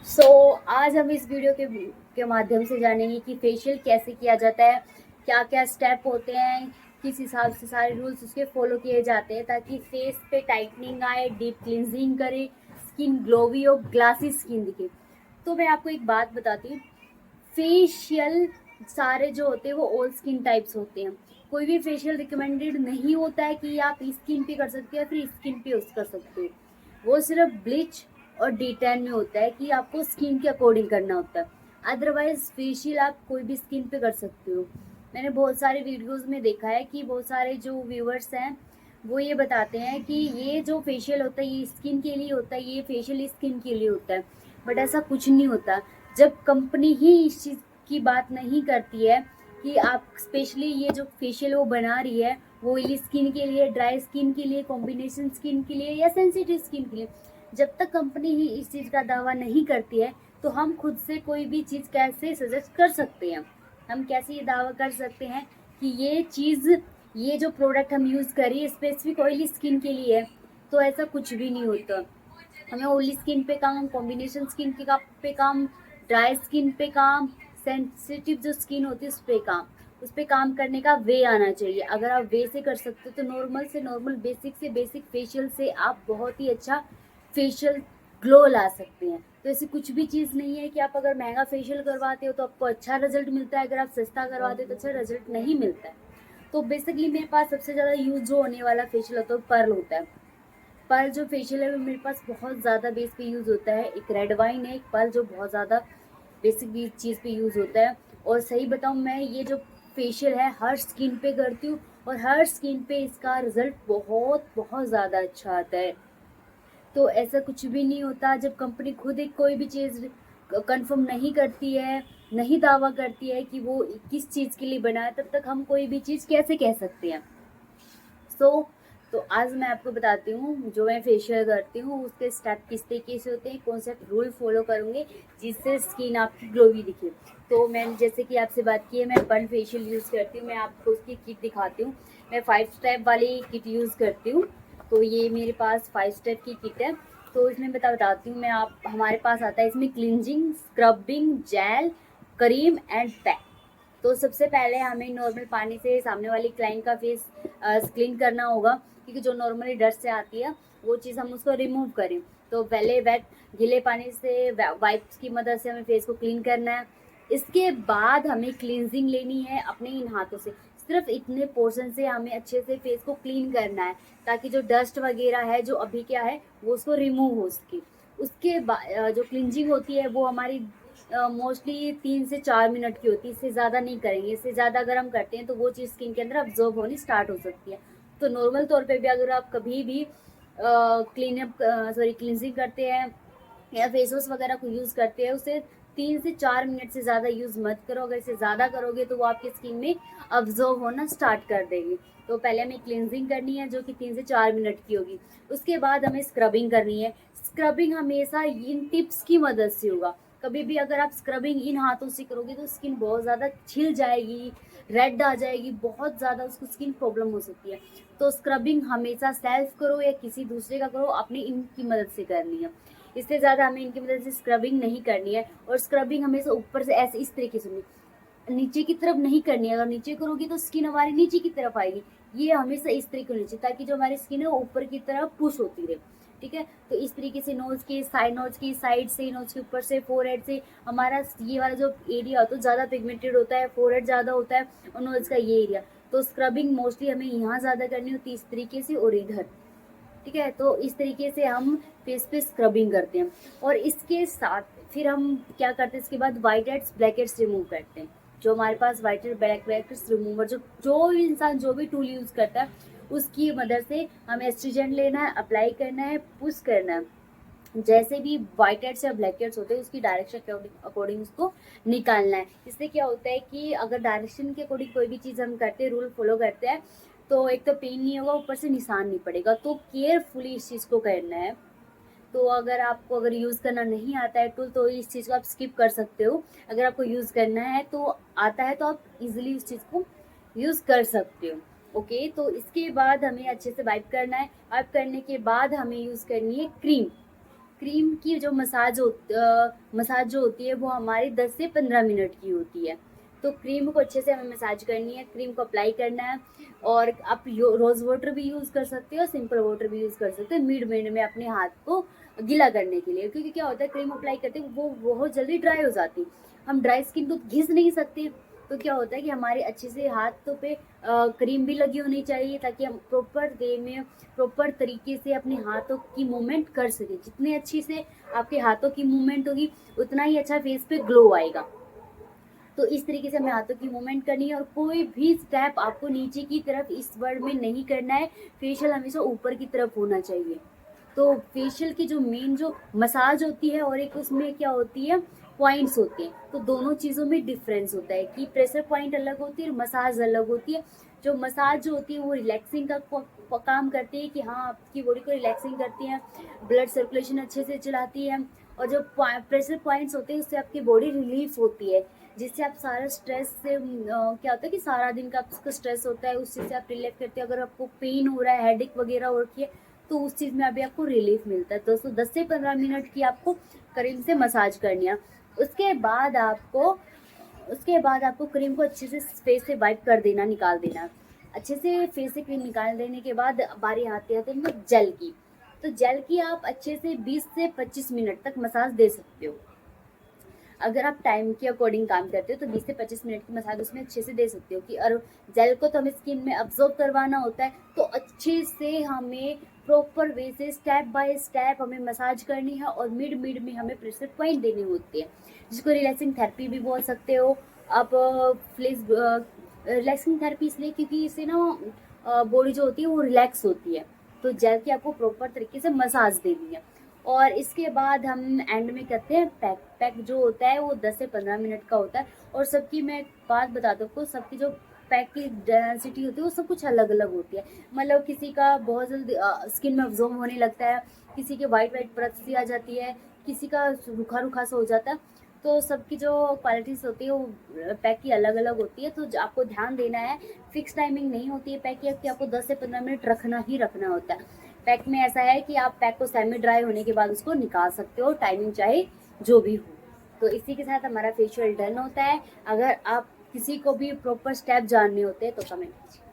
आज हम इस वीडियो के माध्यम से जानेंगे कि फेशियल कैसे किया जाता है, क्या क्या स्टेप होते हैं, किस हिसाब से सारे रूल्स उसके फॉलो किए जाते हैं ताकि फेस पे टाइटनिंग आए, डीप क्लिनजिंग करे, स्किन ग्लोवी और ग्लासी स्किन दिखे। तो मैं आपको एक बात बताती हूँ, फेशियल सारे जो होते हैं वो ऑल स्किन टाइप्स होते हैं। कोई भी फेशियल रिकमेंडेड नहीं होता है कि आप स्किन पे कर सकते हो या फिर स्किन पे यूज कर सकते हो। वो सिर्फ ब्लीच और D10 में होता है कि आपको स्किन के अकॉर्डिंग करना होता है। अदरवाइज फेशियल आप कोई भी स्किन पे कर सकते हो। मैंने बहुत सारे वीडियोस में देखा है कि बहुत सारे जो व्यूअर्स हैं वो ये बताते हैं कि ये जो फेशियल होता है ये स्किन के लिए होता है, ये फेशियल स्किन के लिए होता है। बट ऐसा कुछ नहीं होता। जब कंपनी ही इस चीज़ की बात नहीं करती है कि आप स्पेशली ये जो फेशियल वो बना रही है वो ऑयली स्किन के लिए, ड्राई स्किन के लिए, कॉम्बिनेशन स्किन के लिए या सेंसिटिव स्किन के लिए, जब तक कंपनी ही इस चीज़ का दावा नहीं करती है तो हम खुद से कोई भी चीज़ कैसे सजेस्ट कर सकते हैं। हम कैसे ये दावा कर सकते हैं कि ये चीज़, ये जो प्रोडक्ट हम यूज़ करें स्पेसिफिक ऑयली स्किन के लिए है। तो ऐसा कुछ भी नहीं होता। हमें ऑयली स्किन पे काम, कॉम्बिनेशन स्किन पे काम, ड्राई स्किन पे काम, सेंसिटिव जो स्किन होती है उस पे काम करने का वे आना चाहिए। अगर आप वे से कर सकते हो तो नॉर्मल से नॉर्मल, बेसिक से बेसिक फेशियल से आप बहुत ही अच्छा फेशियल ग्लो ला सकते हैं। तो ऐसी कुछ भी चीज़ नहीं है कि आप अगर महंगा फेशियल करवाते हो तो आपको अच्छा रिजल्ट मिलता है, अगर आप सस्ता करवाते हो तो अच्छा रिजल्ट नहीं मिलता है। तो बेसिकली मेरे पास सबसे ज़्यादा यूज जो होने वाला फेशियल होता है पर्ल होता है। पर्ल जो फेशियल है वो मेरे पास बहुत ज़्यादा बेस पे यूज़ होता है। एक रेड वाइन है, एक पर्ल जो बहुत ज़्यादा बेसिक भी चीज़ पे यूज़ होता है। और सही बताऊँ, मैं ये जो फेशियल है हर स्किन पे करती हूँ और हर स्किन पे इसका रिजल्ट बहुत बहुत ज़्यादा अच्छा आता है। तो ऐसा कुछ भी नहीं होता। जब कंपनी खुद एक कोई भी चीज़ कंफर्म नहीं करती है, नहीं दावा करती है कि वो किस चीज़ के लिए बना है, तब तक हम कोई भी चीज़ कैसे कह सकते हैं। सो तो आज मैं आपको बताती हूँ जो मैं फेशियल करती हूँ उसके स्टेप किस तरीके से होते हैं, कौन सा रूल फॉलो करूँगी जिससे स्किन आपकी ग्लोवी दिखे। तो मैंने जैसे कि आपसे बात की है, मैं पर्ल फेशियल यूज़ करती हूँ। मैं आपको उसकी किट दिखाती हूँ। मैं 5 स्टेप वाली किट यूज़ करती हूँ। तो ये मेरे पास 5 स्टेप की किट है। तो इसमें बताती हूँ मैं, आप हमारे पास आता है इसमें cleansing, scrubbing, gel, cream and pack. तो सबसे पहले हमें नॉर्मल पानी से सामने वाली क्लाइंट का फेस क्लीन करना होगा, क्योंकि जो नॉर्मली डस्ट से आती है वो चीज़ हम उसको रिमूव करें। तो पहले वेट गीले पानी से वाइप्स की मदद से हमें फेस को क्लीन करना है। इसके बाद हमें क्लींजिंग लेनी है अपने इन हाथों से। सिर्फ इतने पोर्शन से हमें अच्छे से फेस को क्लीन करना है ताकि जो डस्ट वगैरह है जो अभी क्या है वो उसको रिमूव हो सके। उसके बाद जो क्लिंजिंग होती है वो हमारी मोस्टली 3 से 4 मिनट की होती है, इससे ज़्यादा नहीं करेंगे। इससे ज़्यादा अगर हम करते हैं तो वो चीज़ स्किन के अंदर अब्जॉर्ब होनी स्टार्ट हो सकती है। तो नॉर्मल तौर पे भी अगर आप कभी भी क्लिनजिंग करते हैं या फेस वॉश वगैरह को यूज़ करते हैं, उसे 3 से 4 मिनट से ज़्यादा यूज़ मत करो। अगर इसे ज़्यादा करोगे तो वो आपकी स्किन में अब्जॉर्ब होना स्टार्ट कर देगी। तो पहले हमें क्लिनजिंग करनी है जो कि 3 से 4 मिनट की होगी। उसके बाद हमें स्क्रबिंग करनी है। स्क्रबिंग हमेशा इन टिप्स की मदद से होगा। कभी भी अगर आप स्क्रबिंग इन हाथों से करोगे तो स्किन बहुत ज़्यादा छिल जाएगी, रेड आ जाएगी, बहुत ज़्यादा उसको स्किन प्रॉब्लम हो सकती है। तो स्क्रबिंग हमेशा सेल्फ करो या किसी दूसरे का करो, अपनी इनकी मदद से करनी है। इससे ज़्यादा हमें इनकी मदद से स्क्रबिंग नहीं करनी है। और स्क्रबिंग हमेशा ऊपर से ऐसे इस तरीके से नहीं, नीचे की तरफ नहीं करनी है। अगर नीचे करोगी तो स्किन हमारी नीचे की तरफ आएगी। ये हमेशा इस तरीके से नीचे, ताकि जो हमारी स्किन है वो ऊपर की तरफ पुश होती रहे। ठीक है, तो इस तरीके से नोज की साइड से, नोज के ऊपर से, फोरहेड से, हमारा ये वाला जो एरिया होता है ज़्यादा पिगमेंटेड होता है, फोरहेड ज़्यादा होता है और नोज का ये एरिया। तो स्क्रबिंग मोस्टली हमें यहाँ ज़्यादा करनी होती है, इस तरीके से और इधर। ठीक है, तो इस तरीके से हम फेस पे स्क्रबिंग करते हैं। और इसके साथ फिर हम क्या करते हैं, इसके बाद white heads black heads remove करते हैं। जो हमारे पास white head black heads remover, जो जो इंसान जो भी टूल यूज़ करता है उसकी मदद से हमें एस्ट्रीजेंट लेना है, अप्लाई करना है, पुश करना है। जैसे भी वाइट हेड्स या ब्लैक हेड्स होते हैं उसकी डायरेक्शन के अकॉर्डिंग उसको निकालना है। इससे क्या होता है कि अगर डायरेक्शन के अकॉर्डिंग कोई भी चीज़ हम करते हैं, रूल फॉलो करते हैं, तो एक तो पेन नहीं होगा, ऊपर से निशान नहीं पड़ेगा। तो केयरफुली इस चीज़ को करना है। तो अगर आपको यूज़ करना नहीं आता है टूल तो इस चीज़ को आप स्किप कर सकते हो। अगर आपको यूज़ करना है तो आता है तो आप इजीली इस चीज़ को यूज़ कर सकते हो। ओके, तो इसके बाद हमें अच्छे से वाइप करना है। वाइप करने के बाद हमें यूज़ करनी है क्रीम। क्रीम की जो मसाज जो होती है वो हमारी 10 से 15 मिनट की होती है। तो क्रीम को अच्छे से हमें मसाज करनी है, क्रीम को अप्लाई करना है। और आप रोज़ वाटर भी यूज़ कर सकते हो, सिंपल वाटर भी यूज़ कर सकते हो मिड मिड में अपने हाथ को गीला करने के लिए, क्योंकि क्या होता है क्रीम अप्लाई करते हैं वो बहुत जल्दी ड्राई हो जाती है। हम ड्राई स्किन तो घिस नहीं सकते, तो क्या होता है कि हमारे अच्छे से हाथों पे क्रीम भी लगी होनी चाहिए, ताकि हम प्रॉपर वे में प्रॉपर तरीके से अपने हाथों की मूवमेंट कर सकें। जितने अच्छे से आपके हाथों की मूवमेंट होगी उतना ही अच्छा फेस पे ग्लो आएगा। तो इस तरीके से हमें हाथों की मूवमेंट करनी है, और कोई भी स्टेप आपको नीचे की तरफ इस वर्ड में नहीं करना है। फेशियल हमेशा ऊपर की तरफ होना चाहिए। तो फेशियल की जो मेन जो मसाज होती है और एक उसमें क्या होती है पॉइंट्स होते हैं, तो दोनों चीज़ों में डिफरेंस होता है कि प्रेशर पॉइंट अलग होती है और मसाज अलग होती है। जो मसाज जो होती है वो रिलैक्सिंग का काम करती है कि हाँ आपकी बॉडी को रिलैक्सिंग करती है, ब्लड सर्कुलेशन अच्छे से चलाती है। और जो प्रेशर पॉइंट्स होते हैं उससे आपकी बॉडी रिलीफ होती है, जिससे आप सारा स्ट्रेस से क्या होता है कि सारा दिन का आपका स्ट्रेस होता है उस चीज़ से आप रिलीफ करते हैं। अगर आपको पेन हो रहा है, हेडेक वगैरह हो रखी है, तो उस चीज़ में अभी आपको रिलीफ मिलता है। दोस्तों 10 से 15 मिनट की आपको क्रीम से मसाज करनी है। उसके बाद आपको क्रीम को अच्छे से फेस से वाइप कर देना, निकाल देना। अच्छे से फेस से क्रीम निकाल देने के बाद बारी आती है तो जेल की। तो जेल की आप अच्छे से 20 से 25 मिनट तक मसाज दे सकते हो। अगर आप टाइम के अकॉर्डिंग काम करते हो तो 20 से 25 मिनट की मसाज उसमें अच्छे से दे सकते हो कि और जेल को तो हमें स्किन में अब्जॉर्ब करवाना होता है, तो अच्छे से हमें प्रॉपर वे से स्टेप बाय स्टेप हमें मसाज करनी है, और मिड मिड में हमें प्रेशर पॉइंट देने होते हैं, जिसको रिलैक्सिंग थेरेपी भी बोल सकते हो आप। प्लीज रिलैक्सिंग थेरेपी इसलिए क्योंकि इससे ना बॉडी जो होती है वो रिलैक्स होती है। तो जेल की आपको प्रॉपर तरीके से मसाज देनी है। और इसके बाद हम एंड में करते हैं पैक। पैक जो होता है वो 10 से 15 मिनट का होता है। और सबकी मैं एक बात बता दूँ आपको, सबकी जो पैक की डेंसिटी होती है वो सब कुछ अलग अलग होती है। मतलब किसी का बहुत जल्दी स्किन में अब्जॉर्ब होने लगता है, किसी के वाइट वाइट परत सी आ जाती है, किसी का रूखा रूखा सा हो जाता है। तो सबकी जो क्वालिटीज़ होती है वो पैक की अलग अलग होती है। तो आपको ध्यान देना है, फिक्स टाइमिंग नहीं होती है पैक की, कि आपको 10 से 15 मिनट रखना ही रखना होता है। पैक में ऐसा है कि आप पैक को सेमी ड्राई होने के बाद उसको निकाल सकते हो, टाइमिंग चाहे जो भी हो। तो इसी के साथ हमारा फेशियल डन होता है। अगर आप किसी को भी प्रॉपर स्टेप जानने होते हैं तो कमेंट कीजिए।